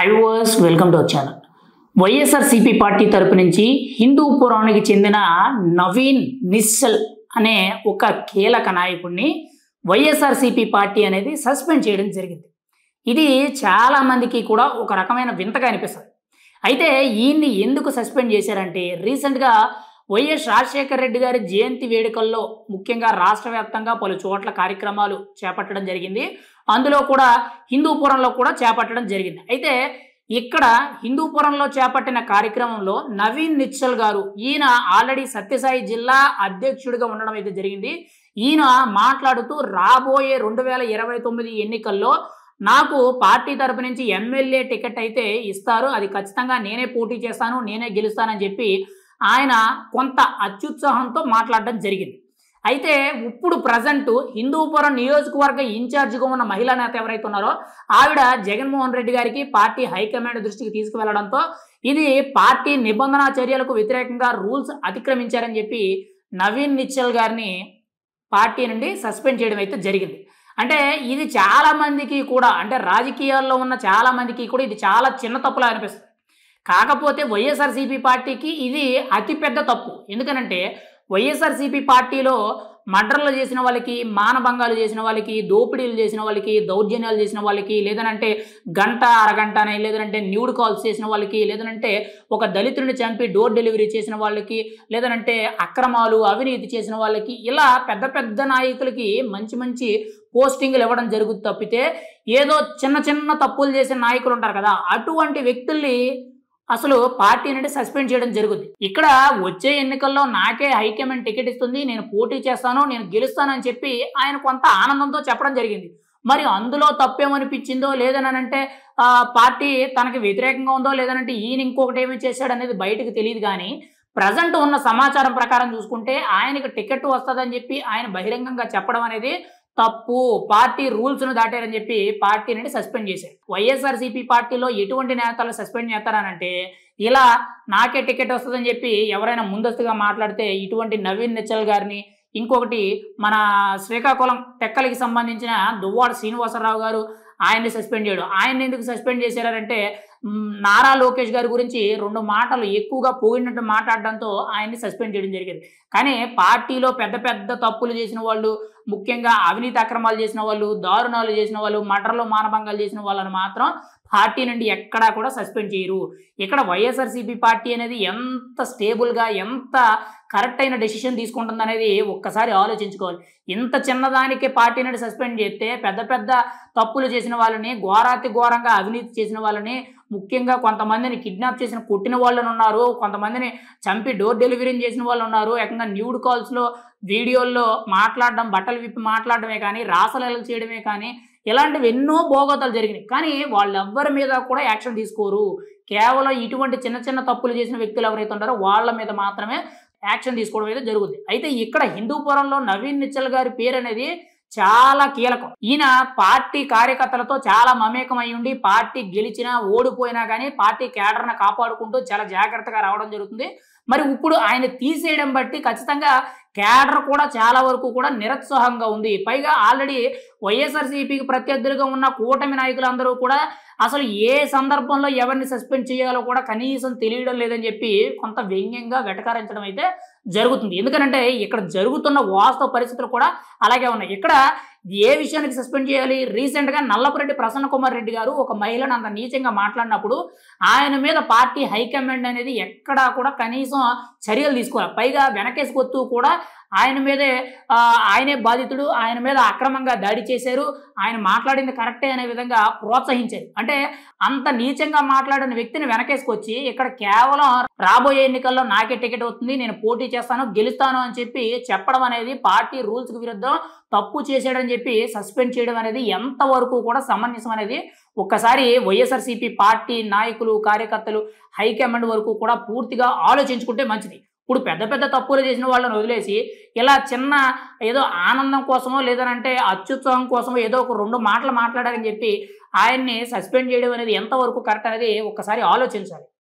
High viewers, welcome to our channel. YSRCP party తరపు నుంచి హిందూపురానికి చెందిన నవీన్ నిశ్చల్ అనే ఒక కీలక నాయకుడిని వైఎస్ఆర్సీపీ పార్టీ అనేది సస్పెండ్ చేయడం జరిగింది. ఇది చాలామందికి కూడా ఒక రకమైన వింతగా అనిపిస్తుంది. అయితే ఈయన్ని ఎందుకు సస్పెండ్ చేశారంటే, రీసెంట్గా వైఎస్ రాజశేఖర రెడ్డి గారి జయంతి వేడుకల్లో ముఖ్యంగా రాష్ట్ర వ్యాప్తంగా పలు చోట్ల కార్యక్రమాలు చేపట్టడం జరిగింది. అందులో కూడా హిందూపురంలో కూడా చేపట్టడం జరిగింది. అయితే ఇక్కడ హిందూపురంలో చేపట్టిన కార్యక్రమంలో నవీన్ నిశ్చల్ గారు, ఈయన ఆల్రెడీ సత్యసాయి జిల్లా అధ్యక్షుడిగా ఉండడం అయితే జరిగింది. ఈయన మాట్లాడుతూ రాబోయే 2029 ఎన్నికల్లో నాకు పార్టీ తరపు నుంచి ఎమ్మెల్యే టికెట్ అయితే ఇస్తారు, అది ఖచ్చితంగా నేనే పోటీ చేస్తాను, నేనే గెలుస్తానని చెప్పి ఆయన కొంత అత్యుత్సాహంతో మాట్లాడడం జరిగింది. అయితే ఇప్పుడు ప్రజెంట్ హిందూపురం నియోజకవర్గ ఇన్ఛార్జిగా ఉన్న మహిళా నేత ఎవరైతే ఉన్నారో ఆవిడ జగన్మోహన్ రెడ్డి గారికి పార్టీ హైకమాండ్ దృష్టికి తీసుకువెళ్లడంతో ఇది పార్టీ నిబంధన చర్యలకు వ్యతిరేకంగా రూల్స్ అతిక్రమించారని చెప్పి నవీన్ నిశ్చల్ గారిని పార్టీ నుండి సస్పెండ్ చేయడం అయితే జరిగింది. అంటే ఇది చాలా మందికి కూడా, అంటే రాజకీయాల్లో ఉన్న చాలా మందికి కూడా ఇది చాలా చిన్న తప్పులా అనిపిస్తుంది. కాకపోతే వైఎస్ఆర్సీపీ పార్టీకి ఇది అతిపెద్ద తప్పు. ఎందుకనంటే వైఎస్ఆర్సీపీ పార్టీలో మర్డర్లు చేసిన వాళ్ళకి, మానభంగాలు చేసిన వాళ్ళకి, దోపిడీలు చేసిన వాళ్ళకి, దౌర్జన్యాలు చేసిన వాళ్ళకి, లేదనంటే గంట అరగంటనే, లేదనంటే న్యూడ్ కాల్స్ చేసిన వాళ్ళకి, లేదనంటే ఒక దళితుడిని చంపి డోర్ డెలివరీ చేసిన వాళ్ళకి, లేదనంటే అక్రమాలు అవినీతి చేసిన వాళ్ళకి, ఇలా పెద్ద పెద్ద నాయకులకి మంచి మంచి పోస్టింగ్లు ఇవ్వడం జరుగుతుంది తప్పితే ఏదో చిన్న చిన్న తప్పులు చేసిన నాయకులు ఉంటారు కదా, అటువంటి వ్యక్తుల్ని అసలు పార్టీ నుండి సస్పెండ్ చేయడం జరుగుతుంది. ఇక్కడ వచ్చే ఎన్నికల్లో నాకే హైకమాండ్ టికెట్ ఇస్తుంది, నేను పోటీ చేస్తాను, నేను గెలుస్తానని చెప్పి ఆయన కొంత ఆనందంతో చెప్పడం జరిగింది. మరి అందులో తప్పేమనిపించిందో, లేదనంటే పార్టీ తనకి వ్యతిరేకంగా ఉందో, లేదనంటే ఈయన ఇంకొకటి ఏమి చేశాడు అనేది బయటకు తెలియదు. కానీ ప్రజెంట్ ఉన్న సమాచారం ప్రకారం చూసుకుంటే ఆయనకి టికెట్ వస్తుందని చెప్పి ఆయన బహిరంగంగా చెప్పడం అనేది తప్పు, పార్టీ రూల్స్ను దాటారని చెప్పి పార్టీ నుండి సస్పెండ్ చేశారు. వైఎస్ఆర్సీపీ పార్టీలో ఎటువంటి నేతలు సస్పెండ్ చేస్తారనంటే, ఇలా నాకే టికెట్ వస్తుందని చెప్పి ఎవరైనా ముందస్తుగా మాట్లాడితే ఇటువంటి నవీన్ నిశ్చల్ గారిని, ఇంకొకటి మన శ్రీకాకుళం టెక్కలికి సంబంధించిన దువ్వాడ శ్రీనివాసరావు గారు, ఆయన్ని సస్పెండ్ చేయడం. ఆయన్ని ఎందుకు సస్పెండ్ చేశారంటే నారా లోకేష్ గారి గురించి 2 మాటలు ఎక్కువగా పోయినట్టు మాట్లాడడంతో ఆయన్ని సస్పెండ్ చేయడం జరిగింది. కానీ పార్టీలో పెద్ద పెద్ద తప్పులు చేసిన వాళ్ళు, ముఖ్యంగా అవినీతి అక్రమాలు చేసిన వాళ్ళు, దారుణాలు చేసిన వాళ్ళు, మర్డర్లు మానభంగాలు చేసిన వాళ్ళని మాత్రం పార్టీ నుండి ఎక్కడా కూడా సస్పెండ్ చేయరు. ఇక్కడ వైఎస్ఆర్సీపీ పార్టీ అనేది ఎంత స్టేబుల్గా, ఎంత కరెక్ట్ అయిన డెసిషన్ తీసుకుంటుంది అనేది ఒక్కసారి ఆలోచించుకోవాలి. ఇంత చిన్నదానికే పార్టీ నుండి సస్పెండ్ చేస్తే పెద్ద పెద్ద తప్పులు చేసిన వాళ్ళని, ఘోరాతి ఘోరంగా అవినీతి చేసిన వాళ్ళని, ముఖ్యంగా కొంతమందిని కిడ్నాప్ చేసిన కొట్టిన వాళ్ళని ఉన్నారు, కొంతమందిని చంపి డోర్ డెలివరీ చేసిన వాళ్ళు ఉన్నారు, ఏకంగా న్యూడ్ కాల్స్లో వీడియోల్లో మాట్లాడడం, బట్టలు విప్పి మాట్లాడడమే కానీ, రాసలీలలు చేయడమే కానీ, ఇలాంటివి ఎన్నో బోగతాలు జరిగినాయి. కానీ వాళ్ళెవ్వరి మీద కూడా యాక్షన్ తీసుకోరు. కేవలం ఇటువంటి చిన్న చిన్న తప్పులు చేసిన వ్యక్తులు ఎవరైతే ఉంటారో వాళ్ళ మీద మాత్రమే యాక్షన్ తీసుకోవడం అయితే జరుగుతుంది. అయితే ఇక్కడ హిందూపురంలో నవీన్ నిశ్చల్ గారి పేరు అనేది చాలా కీలకం. ఈయన పార్టీ కార్యకర్తలతో చాలా మమేకం అయి ఉండి, పార్టీ గెలిచినా ఓడిపోయినా కానీ పార్టీ క్యాడర్ను కాపాడుకుంటూ చాలా జాగ్రత్తగా రావడం జరుగుతుంది. మరి ఇప్పుడు ఆయన తీసేయడం బట్టి ఖచ్చితంగా క్యాడర్ కూడా చాలా వరకు కూడా నిరుత్సాహంగా ఉంది. పైగా ఆల్రెడీ వైఎస్ఆర్సీపీకి ప్రత్యర్థులుగా ఉన్న కూటమి నాయకులందరూ కూడా అసలు ఏ సందర్భంలో ఎవరిని సస్పెండ్ చేయాలో కూడా కనీసం తెలియడం లేదని చెప్పి కొంత వ్యంగ్యంగా వెటకారించడం అయితే జరుగుతుంది. ఎందుకంటే ఇక్కడ జరుగుతున్న వాస్తవ పరిస్థితులు కూడా అలాగే ఉన్నాయి. ఇక్కడ ఏ విషయానికి సస్పెండ్ చేయాలి? రీసెంట్గా నల్లపురెడ్డి ప్రసన్న కుమార్ రెడ్డి గారు ఒక మహిళను అంత నీచంగా మాట్లాడినప్పుడు ఆయన మీద పార్టీ హైకమాండ్ అనేది ఎక్కడా కూడా కనీసం చర్యలు తీసుకోవాలి. పైగా వెనకేసుకొస్తూ కూడా ఆయన మీదే, ఆయనే బాధితుడు, ఆయన మీద అక్రమంగా దాడి చేశారు, ఆయన మాట్లాడింది కరెక్టే అనే విధంగా ప్రోత్సహించారు. అంటే అంత నీచంగా మాట్లాడిన వ్యక్తిని వెనకేసుకొచ్చి ఇక్కడ కేవలం రాబోయే ఎన్నికల్లో నాకే టికెట్ వస్తుంది, నేను పోటీ చేస్తాను, గెలుస్తాను అని చెప్పి చెప్పడం అనేది పార్టీ రూల్స్కి విరుద్ధం, తప్పు చేశాడని చెప్పి సస్పెండ్ చేయడం అనేది ఎంతవరకు కూడా సమంజసం అనేది ఒక్కసారి వైఎస్ఆర్సీపీ పార్టీ నాయకులు, కార్యకర్తలు, హైకమాండ్ వరకు కూడా పూర్తిగా ఆలోచించుకుంటే మంచిది. ఇప్పుడు పెద్ద పెద్ద తప్పులు చేసిన వాళ్ళని వదిలేసి ఇలా చిన్న ఏదో ఆనందం కోసమో, లేదనంటే అత్యుత్సాహం కోసమో ఏదో ఒక 2 మాటలు మాట్లాడారని చెప్పి ఆయన్ని సస్పెండ్ చేయడం అనేది ఎంతవరకు కరెక్ట్ అనేది ఒక్కసారి ఆలోచించాలి.